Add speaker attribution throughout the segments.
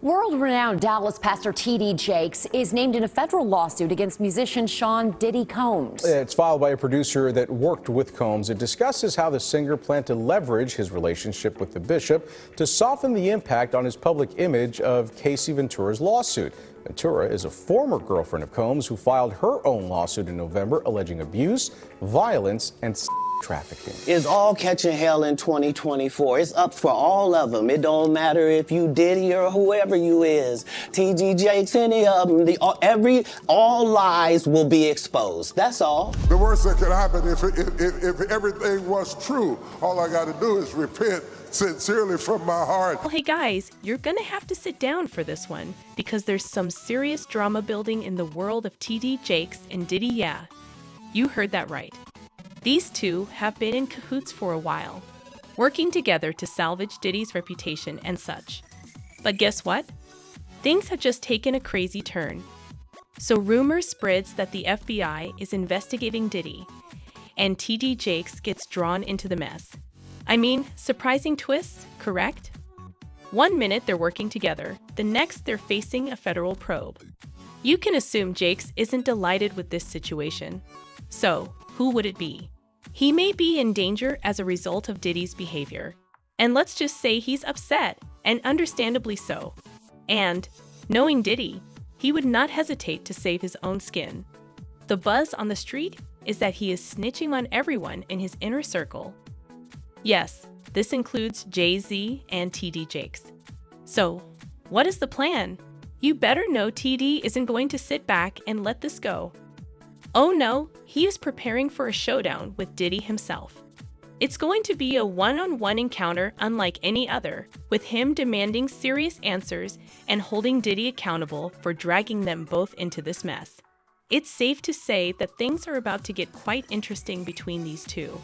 Speaker 1: World-renowned Dallas pastor T.D. Jakes is named in a federal lawsuit against musician Sean Diddy Combs.
Speaker 2: It's filed by a producer that worked with Combs. It discusses how the singer planned to leverage his relationship with the bishop to soften the impact on his public image of Casey Ventura's lawsuit. Ventura is a former girlfriend of Combs who filed her own lawsuit in November alleging abuse, violence, and trafficking.
Speaker 3: It's all catching hell in 2024. It's up for all of them. It don't matter if you Diddy or whoever you is. T.D. Jakes, any of them. All lies will be exposed. That's all.
Speaker 4: The worst that could happen if everything was true, all I got to do is repent sincerely from my heart.
Speaker 5: Well, hey guys, you're gonna have to sit down for this one because there's some serious drama building in the world of T.D. Jakes and Diddy. Yeah, you heard that right. These two have been in cahoots for a while, working together to salvage Diddy's reputation and such. But guess what? Things have just taken a crazy turn. So rumors spreads that the FBI is investigating Diddy, and T.D. Jakes gets drawn into the mess. I mean, surprising twists, correct? 1 minute they're working together, the next they're facing a federal probe. You can assume Jakes isn't delighted with this situation. So, who would it be? He may be in danger as a result of Diddy's behavior. And let's just say he's upset, and understandably so. And, knowing Diddy, he would not hesitate to save his own skin. The buzz on the street is that he is snitching on everyone in his inner circle. Yes, this includes Jay-Z and T.D. Jakes. So, what is the plan? You better know T.D. isn't going to sit back and let this go. Oh no, he is preparing for a showdown with Diddy himself. It's going to be a one-on-one encounter unlike any other, with him demanding serious answers and holding Diddy accountable for dragging them both into this mess. It's safe to say that things are about to get quite interesting between these two.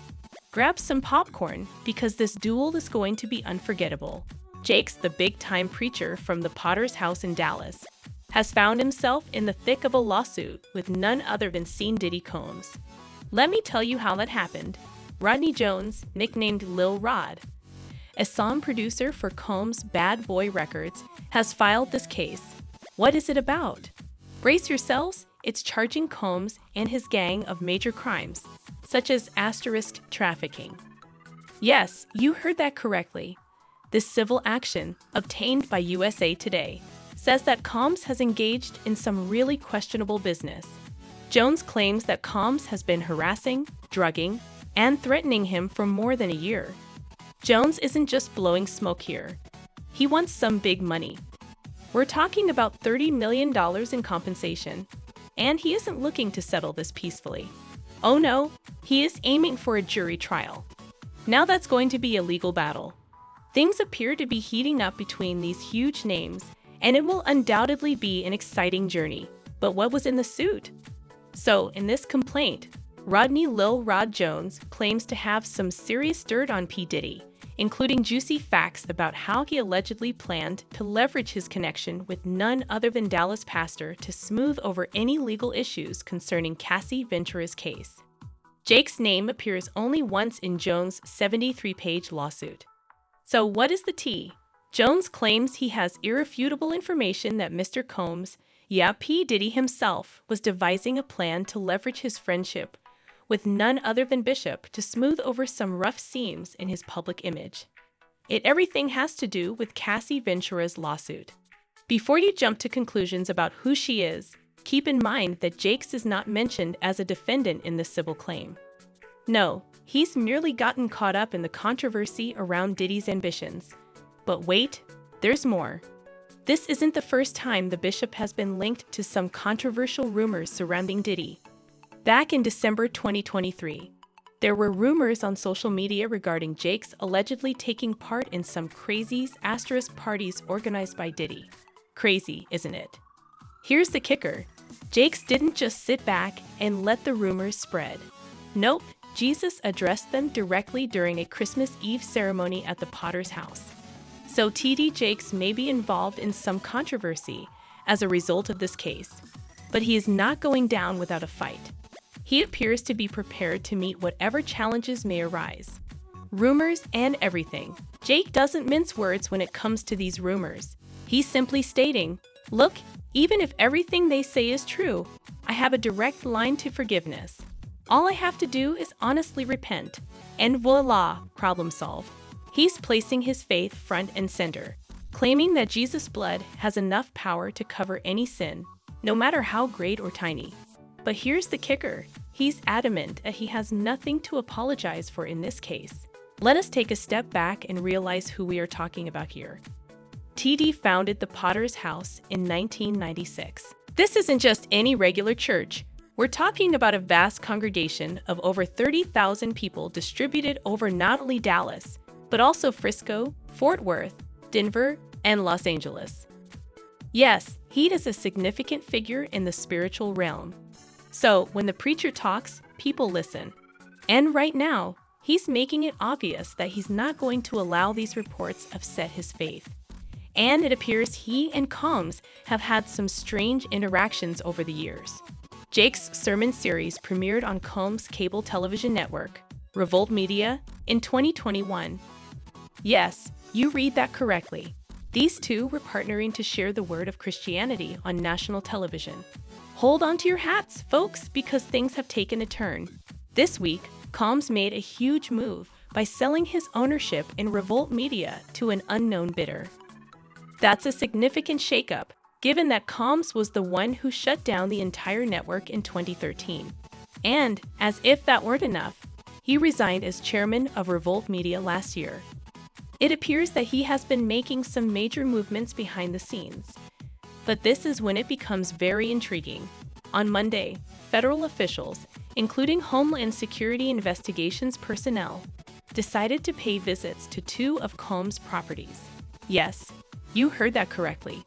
Speaker 5: Grab some popcorn, because this duel is going to be unforgettable. Jakes, the big-time preacher from the Potter's house in Dallas, has found himself in the thick of a lawsuit with none other than Sean Diddy Combs. Let me tell you how that happened. Rodney Jones, nicknamed Lil Rod, a song producer for Combs' Bad Boy Records, has filed this case. What is it about? Brace yourselves, it's charging Combs and his gang of major crimes, such as asterisk trafficking. Yes, you heard that correctly. This civil action, obtained by USA Today, says that Combs has engaged in some really questionable business. Jones claims that Combs has been harassing, drugging, and threatening him for more than a year. Jones isn't just blowing smoke here. He wants some big money. We're talking about $30 million in compensation, and he isn't looking to settle this peacefully. Oh no, he is aiming for a jury trial. Now that's going to be a legal battle. Things appear to be heating up between these huge names, and it will undoubtedly be an exciting journey. But what was in the suit? So, in this complaint, Rodney Lil Rod Jones claims to have some serious dirt on P. Diddy, including juicy facts about how he allegedly planned to leverage his connection with none other than Dallas pastor to smooth over any legal issues concerning Casey Ventura's case. Jake's name appears only once in Jones' 73-page lawsuit. So what is the tea? Jones claims he has irrefutable information that Mr. Combs, P. Diddy himself, was devising a plan to leverage his friendship with none other than Bishop to smooth over some rough seams in his public image. Everything has to do with Casey Ventura's lawsuit. Before you jump to conclusions about who she is, keep in mind that Jakes is not mentioned as a defendant in this civil claim. No, he's merely gotten caught up in the controversy around Diddy's ambitions. But wait, there's more. This isn't the first time the bishop has been linked to some controversial rumors surrounding Diddy. Back in December 2023, there were rumors on social media regarding Jakes allegedly taking part in some crazy asterisk parties organized by Diddy. Crazy, isn't it? Here's the kicker. Jakes didn't just sit back and let the rumors spread. Nope, Jesus addressed them directly during a Christmas Eve ceremony at the Potter's house. So T.D. Jakes may be involved in some controversy as a result of this case, but he is not going down without a fight. He appears to be prepared to meet whatever challenges may arise. Rumors and everything. Jake doesn't mince words when it comes to these rumors. He's simply stating, look, even if everything they say is true, I have a direct line to forgiveness. All I have to do is honestly repent, and voila, problem solved. He's placing his faith front and center, claiming that Jesus' blood has enough power to cover any sin, no matter how great or tiny. But here's the kicker. He's adamant that he has nothing to apologize for in this case. Let us take a step back and realize who we are talking about here. TD founded the Potter's House in 1996. This isn't just any regular church. We're talking about a vast congregation of over 30,000 people distributed over not only Dallas, but also Frisco, Fort Worth, Denver, and Los Angeles. Yes, he is a significant figure in the spiritual realm. So when the preacher talks, people listen. And right now, he's making it obvious that he's not going to allow these reports upset his faith. And it appears he and Combs have had some strange interactions over the years. Jake's sermon series premiered on Combs' cable television network, Revolt Media, in 2021. Yes, you read that correctly. These two were partnering to share the word of Christianity on national television. Hold on to your hats, folks, because things have taken a turn. This week, Combs made a huge move by selling his ownership in Revolt Media to an unknown bidder. That's a significant shakeup, given that Combs was the one who shut down the entire network in 2013. And, as if that weren't enough, he resigned as chairman of Revolt Media last year. It appears that he has been making some major movements behind the scenes. But this is when it becomes very intriguing. On Monday, federal officials, including Homeland Security Investigations personnel, decided to pay visits to two of Combs' properties. Yes, you heard that correctly.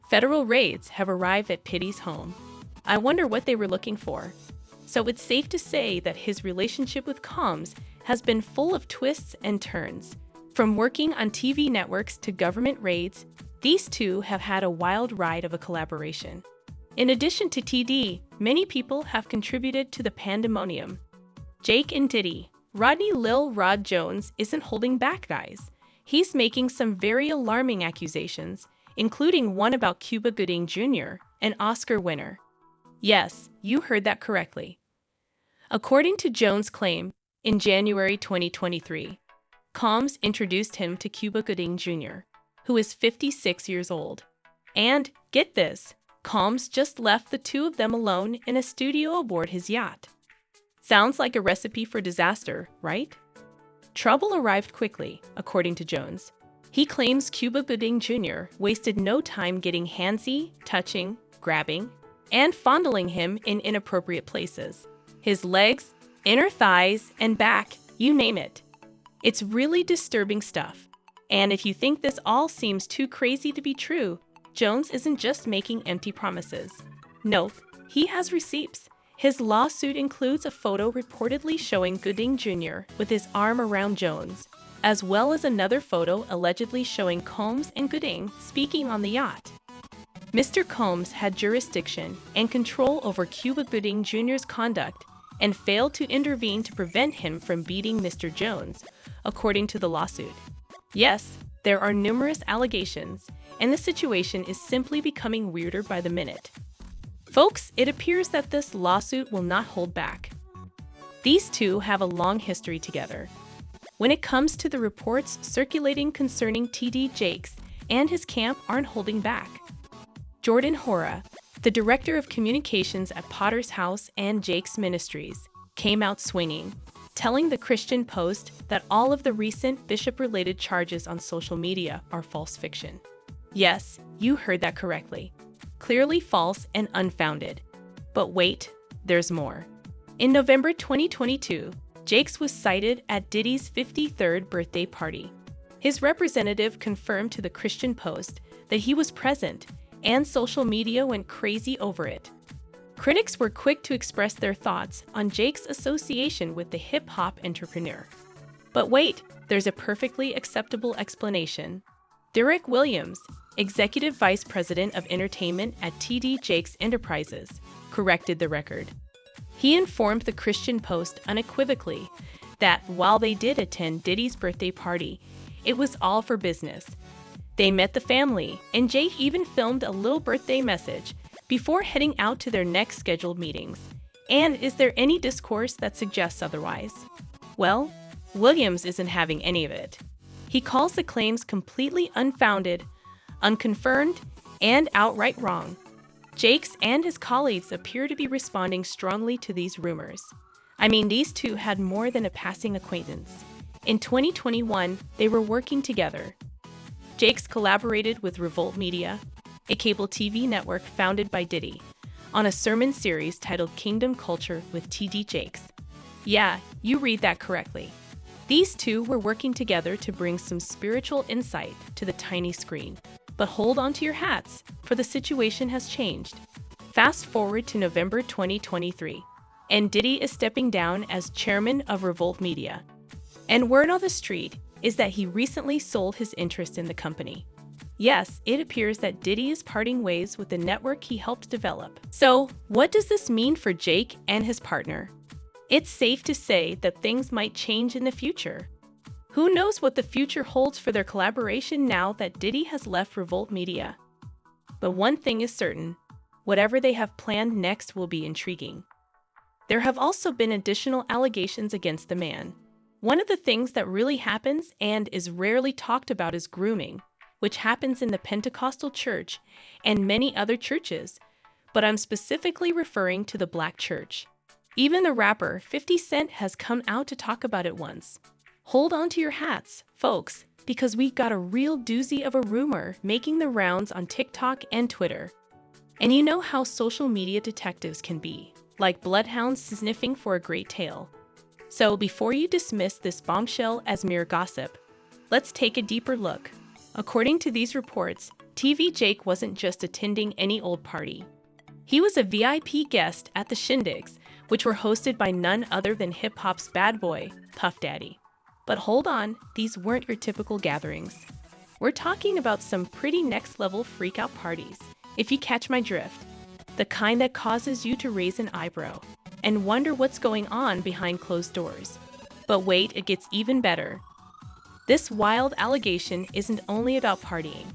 Speaker 5: Federal raids have arrived at Diddy's home. I wonder what they were looking for. So it's safe to say that his relationship with Combs has been full of twists and turns. From working on TV networks to government raids, these two have had a wild ride of a collaboration. In addition to TD, many people have contributed to the pandemonium. Jake and Diddy. Rodney Lil Rod Jones isn't holding back, guys. He's making some very alarming accusations, including one about Cuba Gooding Jr., an Oscar winner. Yes, you heard that correctly. According to Jones' claim, in January 2023, Combs introduced him to Cuba Gooding Jr., who is 56 years old. And, get this, Combs just left the two of them alone in a studio aboard his yacht. Sounds like a recipe for disaster, right? Trouble arrived quickly, according to Jones. He claims Cuba Gooding Jr. wasted no time getting handsy, touching, grabbing, and fondling him in inappropriate places. His legs, inner thighs, and back, you name it. It's really disturbing stuff. And if you think this all seems too crazy to be true, Jones isn't just making empty promises. Nope, he has receipts. His lawsuit includes a photo reportedly showing Gooding Jr. with his arm around Jones, as well as another photo allegedly showing Combs and Gooding speaking on the yacht. Mr. Combs had jurisdiction and control over Cuba Gooding Jr.'s conduct and failed to intervene to prevent him from beating Mr. Jones, according to the lawsuit. Yes, there are numerous allegations, and the situation is simply becoming weirder by the minute. Folks, it appears that this lawsuit will not hold back. These two have a long history together. When it comes to the reports circulating concerning TD Jakes and his camp aren't holding back. Jordan Hora, the director of communications at Potter's House and Jakes Ministries, came out swinging, telling the Christian Post that all of the recent bishop-related charges on social media are false fiction. Yes, you heard that correctly. Clearly false and unfounded. But wait, there's more. In November 2022, Jakes was cited at Diddy's 53rd birthday party. His representative confirmed to the Christian Post that he was present, and social media went crazy over it. Critics were quick to express their thoughts on Jakes' association with the hip-hop entrepreneur. But wait, there's a perfectly acceptable explanation. Derek Williams, Executive Vice President of Entertainment at TD Jakes Enterprises, corrected the record. He informed the Christian Post unequivocally that while they did attend Diddy's birthday party, it was all for business. They met the family, and Jake even filmed a little birthday message before heading out to their next scheduled meetings. And is there any discourse that suggests otherwise? Well, Williams isn't having any of it. He calls the claims completely unfounded, unconfirmed, and outright wrong. Jakes and his colleagues appear to be responding strongly to these rumors. I mean, these two had more than a passing acquaintance. In 2021, they were working together. Jakes collaborated with Revolt Media, a cable TV network founded by Diddy, on a sermon series titled Kingdom Culture with TD Jakes. Yeah, you read that correctly. These two were working together to bring some spiritual insight to the tiny screen. But hold on to your hats, for the situation has changed. Fast forward to November 2023, and Diddy is stepping down as chairman of Revolt Media. And word on the street is that he recently sold his interest in the company. Yes, it appears that Diddy is parting ways with the network he helped develop. So, what does this mean for Jake and his partner? It's safe to say that things might change in the future. Who knows what the future holds for their collaboration now that Diddy has left Revolt Media? But one thing is certain, whatever they have planned next will be intriguing. There have also been additional allegations against the man. One of the things that really happens and is rarely talked about is grooming, which happens in the Pentecostal church and many other churches, but I'm specifically referring to the Black church. Even the rapper 50 Cent has come out to talk about it once. Hold on to your hats, folks, because we've got a real doozy of a rumor making the rounds on TikTok and Twitter. And you know how social media detectives can be, like bloodhounds sniffing for a great tale. So before you dismiss this bombshell as mere gossip, let's take a deeper look. According to these reports, TV Jake wasn't just attending any old party. He was a VIP guest at the shindigs, which were hosted by none other than hip-hop's bad boy, Puff Daddy. But hold on, these weren't your typical gatherings. We're talking about some pretty next-level freak-out parties, if you catch my drift. The kind that causes you to raise an eyebrow and wonder what's going on behind closed doors. But wait, it gets even better. This wild allegation isn't only about partying.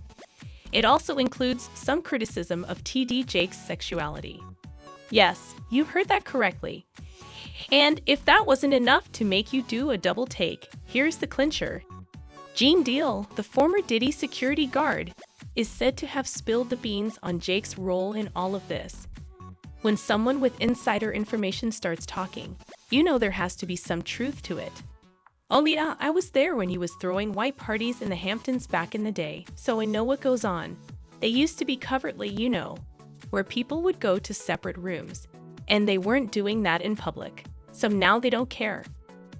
Speaker 5: It also includes some criticism of TD Jake's sexuality. Yes, you heard that correctly. And if that wasn't enough to make you do a double take, here's the clincher. Gene Deal, the former Diddy security guard, is said to have spilled the beans on Jake's role in all of this. When someone with insider information starts talking, you know there has to be some truth to it. Oh yeah, I was there when he was throwing white parties in the Hamptons back in the day, so I know what goes on. They used to be covertly, you know, where people would go to separate rooms, and they weren't doing that in public. So now they don't care.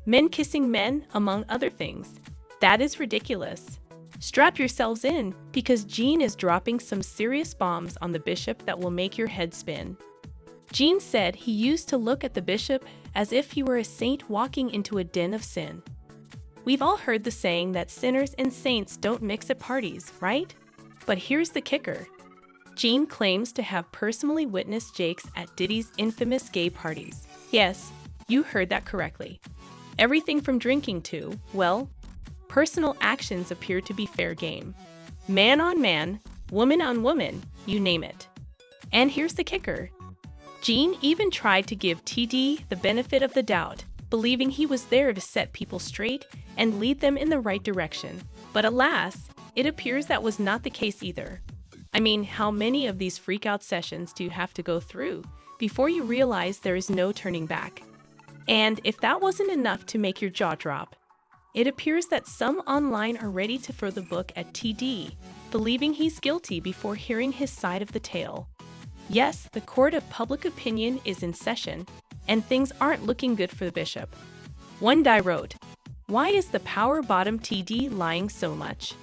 Speaker 5: Men kissing men, among other things. That is ridiculous. Strap yourselves in, because Gene is dropping some serious bombs on the bishop that will make your head spin. Gene said he used to look at the bishop as if he were a saint walking into a den of sin. We've all heard the saying that sinners and saints don't mix at parties, right? But here's the kicker. Gene claims to have personally witnessed Jake's at Diddy's infamous gay parties. Yes, you heard that correctly. Everything from drinking to, well, personal actions appear to be fair game. Man on man, woman on woman, you name it. And here's the kicker. Gene even tried to give TD the benefit of the doubt, believing he was there to set people straight and lead them in the right direction. But alas, it appears that was not the case either. I mean, how many of these freak-out sessions do you have to go through before you realize there is no turning back? And if that wasn't enough to make your jaw drop, it appears that some online are ready to throw the book at TD, believing he's guilty before hearing his side of the tale. Yes, the court of public opinion is in session, and things aren't looking good for the bishop. One guy wrote, "Why is the power bottom TD lying so much?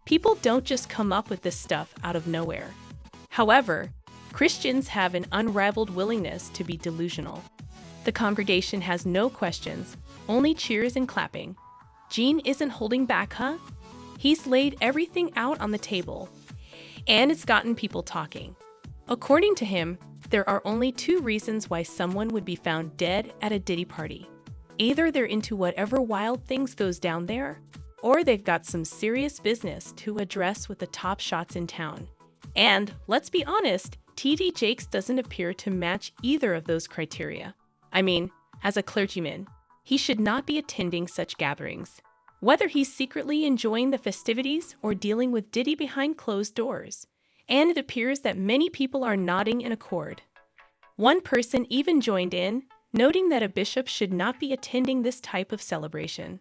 Speaker 5: People don't just come up with this stuff out of nowhere." However, Christians have an unrivaled willingness to be delusional. The congregation has no questions, only cheers and clapping. Gene isn't holding back, huh? He's laid everything out on the table, and it's gotten people talking. According to him, there are only two reasons why someone would be found dead at a Diddy party. Either they're into whatever wild things goes down there, or they've got some serious business to address with the top shots in town. And, let's be honest, TD Jakes doesn't appear to match either of those criteria. I mean, as a clergyman, he should not be attending such gatherings, whether he's secretly enjoying the festivities or dealing with Diddy behind closed doors. And it appears that many people are nodding in accord. One person even joined in, noting that a bishop should not be attending this type of celebration.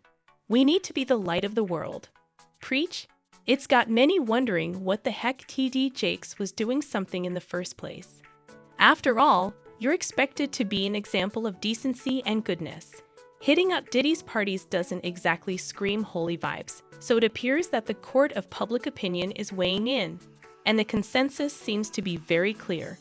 Speaker 5: We need to be the light of the world. Preach? It's got many wondering what the heck TD Jakes was doing something in the first place. After all, you're expected to be an example of decency and goodness. Hitting up Diddy's parties doesn't exactly scream holy vibes, so it appears that the court of public opinion is weighing in, and the consensus seems to be very clear.